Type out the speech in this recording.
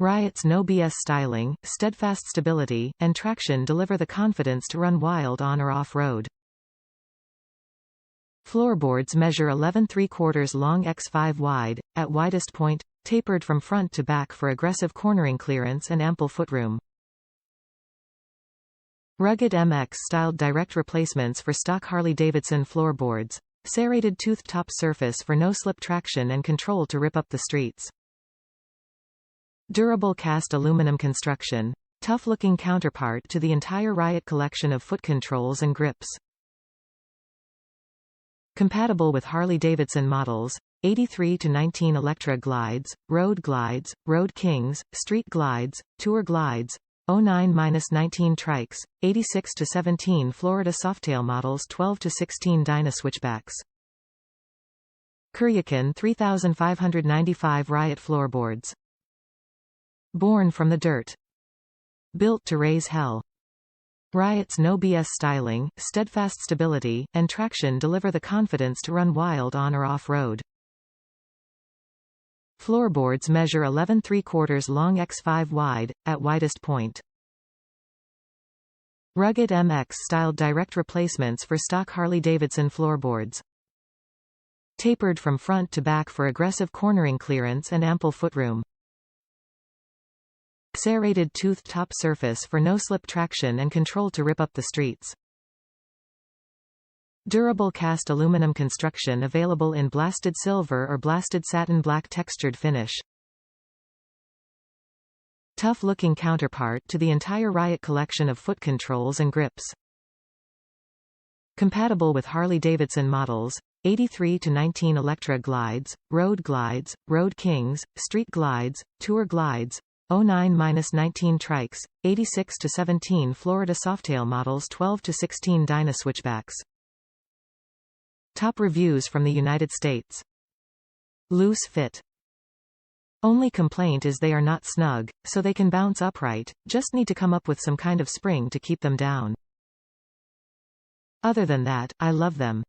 Riot's no BS styling, steadfast stability, and traction deliver the confidence to run wild on or off-road. Floorboards measure 11 3/4 long x 5 wide, at widest point, tapered from front to back for aggressive cornering clearance and ample footroom. Rugged MX-styled direct replacements for stock Harley-Davidson floorboards. Serrated toothed top surface for no-slip traction and control to rip up the streets. Durable cast aluminum construction. Tough-looking counterpart to the entire Riot collection of foot controls and grips. Compatible with Harley-Davidson models, 83 to 19 Electra glides, Road Kings, Street glides, Tour glides, 09-19 Trikes, 86 to 17 Florida Softail models, 12 to 16 Dyna Switchbacks. Kuryakyn 3595 Riot Floorboards. Born from the dirt. Built to raise hell. Riot's no BS styling, steadfast stability, and traction deliver the confidence to run wild on or off-road. Floorboards measure 11 3/4 long x 5 wide, at widest point. Rugged MX-styled direct replacements for stock Harley-Davidson floorboards. Tapered from front to back for aggressive cornering clearance and ample footroom. Serrated toothed top surface for no-slip traction and control to rip up the streets. Durable cast aluminum construction available in blasted silver or blasted satin black textured finish. Tough-looking counterpart to the entire Riot collection of foot controls and grips. Compatible with Harley-Davidson models, 83 to 19 Electra glides, Road Kings, Street glides, Tour glides, 09-19 Trikes, 86 to 17 Florida Softail models, 12 to 16 Dyna Switchbacks. Top reviews from the United States. Loose fit. Only complaint is they are not snug, so they can bounce upright, just need to come up with some kind of spring to keep them down. Other than that, I love them.